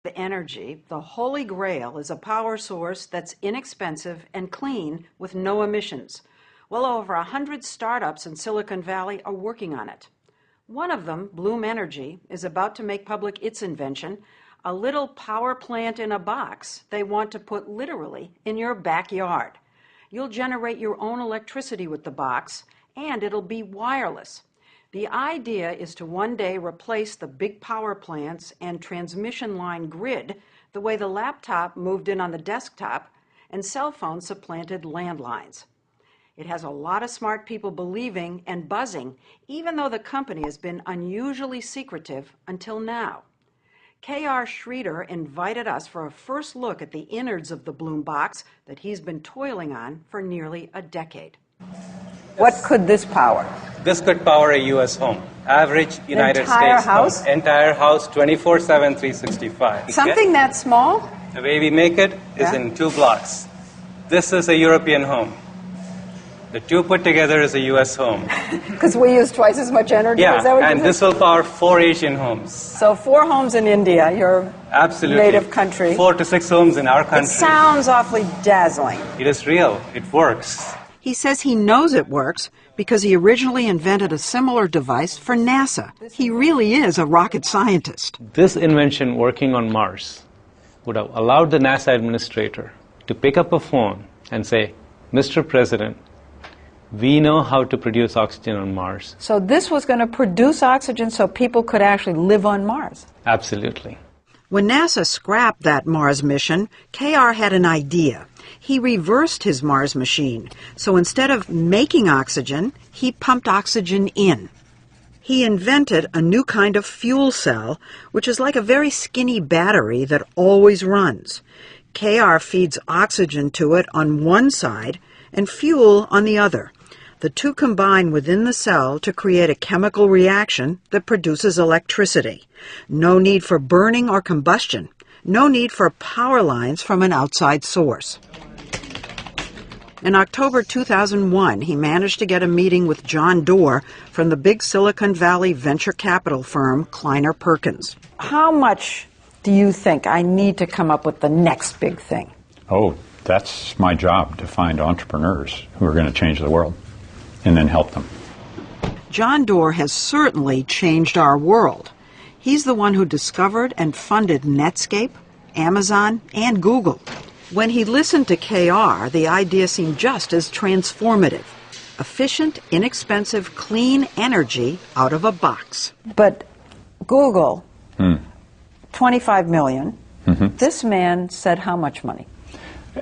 Energy, the holy grail, is a power source that's inexpensive and clean with no emissions. Well over 100 startups in Silicon Valley are working on it. One of them, Bloom Energy, is about to make public its invention, a little power plant in a box they want to put literally in your backyard. You'll generate your own electricity with the box, and it'll be wireless. The idea is to one day replace the big power plants and transmission line grid the way the laptop moved in on the desktop and cell phones supplanted landlines. It has a lot of smart people believing and buzzing, even though the company has been unusually secretive until now. K.R. Schroeder invited us for a first look at the innards of the Bloom box that he's been toiling on for nearly a decade. What could this power? This could power a U.S. home. Average United States house? home. Entire house, 24/7, 365. Something that small? The way we make it is in 2 blocks. This is a European home. The 2 put together is a U.S. home. Because we use twice as much energy? Yeah, is that what and this will power 4 Asian homes. So 4 homes in India, your Absolutely. native country. 4 to 6 homes in our country. It sounds awfully dazzling. It is real. It works. He says he knows it works because he originally invented a similar device for NASA. He really is a rocket scientist. This invention working on Mars would have allowed the NASA administrator to pick up a phone and say, Mr. President, we know how to produce oxygen on Mars. So this was going to produce oxygen so people could actually live on Mars? Absolutely. When NASA scrapped that Mars mission, K.R. had an idea. He reversed his Mars machine, so instead of making oxygen, he pumped oxygen in. He invented a new kind of fuel cell, which is like a very skinny battery that always runs. K.R. feeds oxygen to it on one side and fuel on the other. The two combine within the cell to create a chemical reaction that produces electricity. No need for burning or combustion. No need for power lines from an outside source. In October 2001, he managed to get a meeting with John Doerr from the big Silicon Valley venture capital firm Kleiner Perkins. How much do you think I need to come up with the next big thing? Oh, that's my job, to find entrepreneurs who are going to change the world and then help them. John Doerr has certainly changed our world. He's the one who discovered and funded Netscape, Amazon, and Google. When he listened to K.R., the idea seemed just as transformative. Efficient, inexpensive, clean energy out of a box. But Google, 25 million. This man said how much money?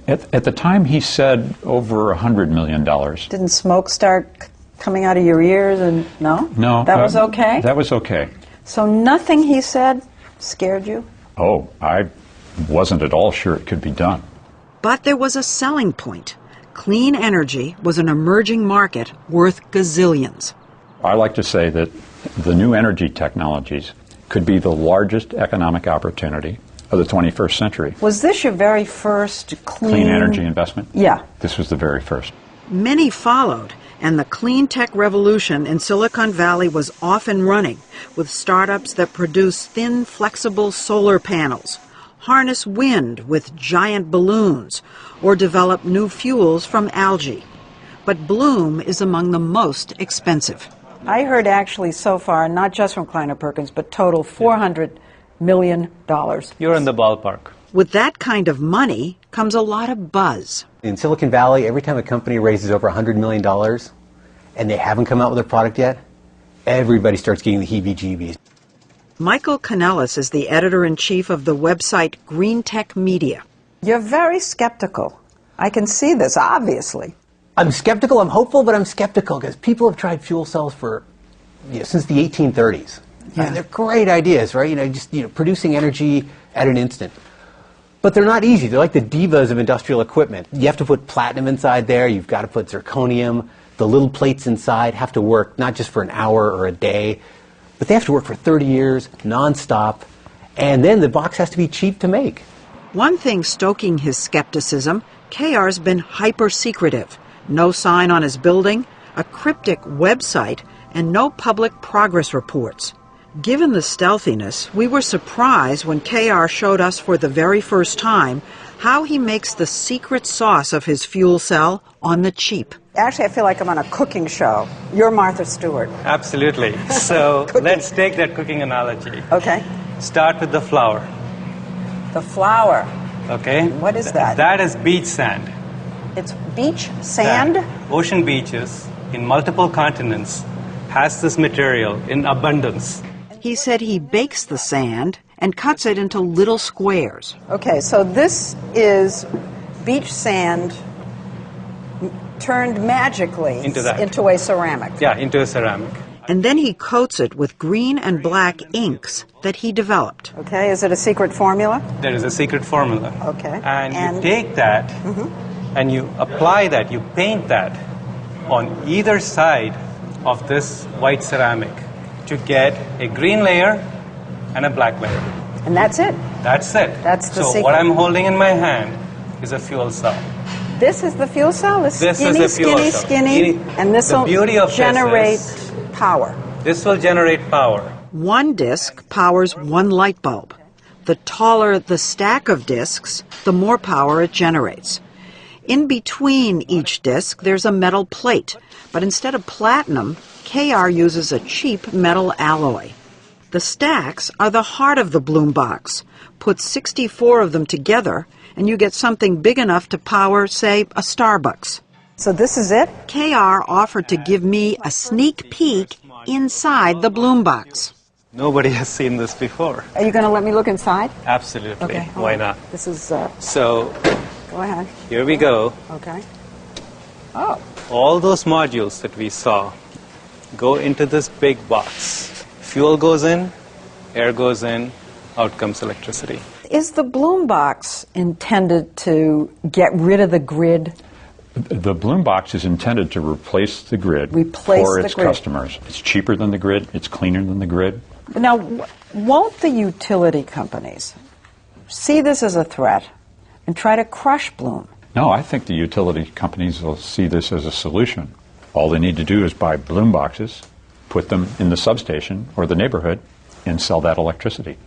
At the time, he said over $100 million. Didn't smoke start coming out of your ears? And no? No. That was okay? That was okay. So nothing he said scared you? Oh, I wasn't at all sure it could be done. But there was a selling point. Clean energy was an emerging market worth gazillions. I like to say that the new energy technologies could be the largest economic opportunity of the 21st century. Was this your very first Clean energy investment? Yeah. This was the very first. Many followed, and the clean tech revolution in Silicon Valley was off and running, with startups that produce thin, flexible solar panels, harness wind with giant balloons, or develop new fuels from algae. But Bloom is among the most expensive. I heard actually so far, not just from Kleiner Perkins, but total $400 million. You're in the ballpark. With that kind of money comes a lot of buzz. In Silicon Valley, every time a company raises over $100 million and they haven't come out with a product yet, everybody starts getting the heebie-jeebies. Michael Kanellis is the editor-in-chief of the website Green Tech Media. You're very skeptical. I can see this, obviously. I'm skeptical, I'm hopeful, but I'm skeptical because people have tried fuel cells for, since the 1830s. Yeah. And they're great ideas, right? Just producing energy at an instant. But they're not easy. They're like the divas of industrial equipment. You have to put platinum inside there. You've got to put zirconium. The little plates inside have to work not just for an hour or a day, but they have to work for 30 years, nonstop. And then the box has to be cheap to make. One thing stoking his skepticism, K.R.'s been hyper-secretive. No sign on his building, a cryptic website, and no public progress reports. Given the stealthiness, we were surprised when KR showed us for the very first time how he makes the secret sauce of his fuel cell on the cheap. Actually, I feel like I'm on a cooking show. You're Martha Stewart. Absolutely. So let's take that cooking analogy. Okay. Start with the flour. The flour. Okay? What is that? That is beach sand. It's beach sand? Ocean beaches in multiple continents has this material in abundance. He said he bakes the sand and cuts it into little squares. Okay, so this is beach sand turned magically into a ceramic. Yeah, into a ceramic. And then he coats it with green and black inks that he developed. Okay, is it a secret formula? There is a secret formula. Okay. And you take that and you apply that, you paint that on either side of this white ceramic to get a green layer and a black layer. And that's it? That's it. That's the secret. So what I'm holding in my hand is a fuel cell. This is the fuel cell? This is the fuel cell. Skinny, and this will generate power. This will generate power. One disc powers one light bulb. The taller the stack of discs, the more power it generates. In between each disc, there's a metal plate, but instead of platinum, KR uses a cheap metal alloy. The stacks are the heart of the Bloom box. Put 64 of them together, and you get something big enough to power, say, a Starbucks. So this is it? KR offered to give me a sneak peek inside the Bloom box. Nobody has seen this before. Are you going to let me look inside? Absolutely. Okay. Why not? This is... So, go ahead. Here we go. Okay. Oh. All those modules that we saw go into this big box. Fuel goes in, air goes in, out comes electricity. Is the Bloom box intended to get rid of the grid? The Bloom box is intended to replace the grid for its customers. It's cheaper than the grid. It's cleaner than the grid. Now, won't the utility companies see this as a threat and try to crush Bloom? No, I think the utility companies will see this as a solution. All they need to do is buy Bloom boxes, put them in the substation or the neighborhood, and sell that electricity.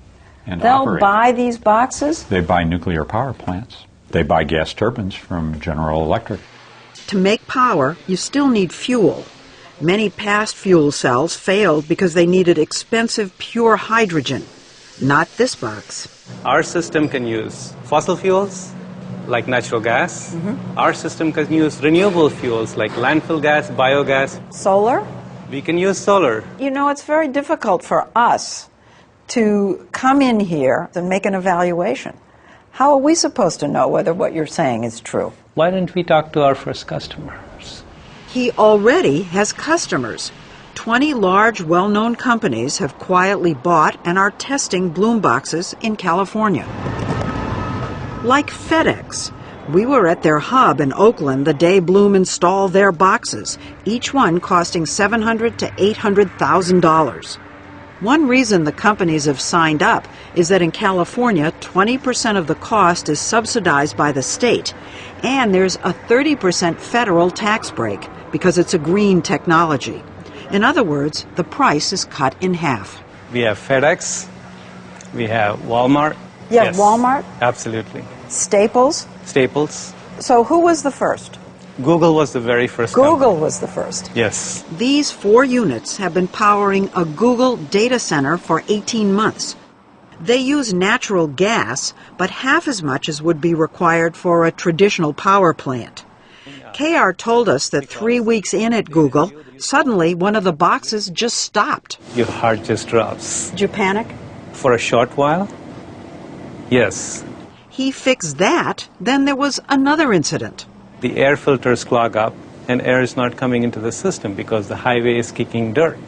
And they'll buy these boxes? They buy nuclear power plants. They buy gas turbines from General Electric. To make power, you still need fuel. Many past fuel cells failed because they needed expensive pure hydrogen. Not this box. Our system can use fossil fuels, like natural gas. Our system can use renewable fuels, like landfill gas, biogas. Solar? We can use solar. You know, it's very difficult for us to come in here and make an evaluation. How are we supposed to know whether what you're saying is true? Why didn't we talk to our first customers? He already has customers. 20 large, well-known companies have quietly bought and are testing Bloom boxes in California. Like FedEx. We were at their hub in Oakland the day Bloom installed their boxes, each one costing $700,000 to $800,000. One reason the companies have signed up is that in California, 20% of the cost is subsidized by the state, and there's a 30% federal tax break because it's a green technology. In other words, the price is cut in half. We have FedEx, we have Walmart. Yeah, yes. Walmart? Absolutely. Staples? Staples. So who was the first? Google was the very first Google company. Was the first. Yes. These 4 units have been powering a Google data center for 18 months. They use natural gas, but half as much as would be required for a traditional power plant. KR told us that 3 weeks in at Google, suddenly one of the boxes just stopped. Your heart just drops. Did you panic? For a short while? Yes. He fixed that, then there was another incident. The air filters clog up and air is not coming into the system because the highway is kicking dirt.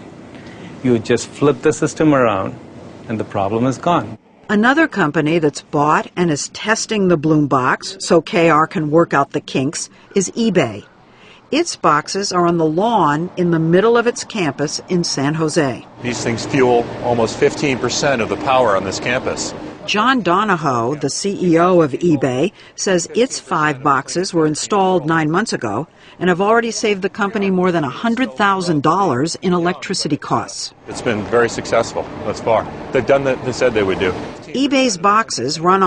You just flip the system around and the problem is gone. Another company that's bought and is testing the Bloom box so KR can work out the kinks is eBay. Its boxes are on the lawn in the middle of its campus in San Jose. These things fuel almost 15% of the power on this campus. John Donahoe, the CEO of eBay, says its 5 boxes were installed 9 months ago and have already saved the company more than $100,000 in electricity costs. It's been very successful thus far. They've done what they said they would do. eBay's boxes run on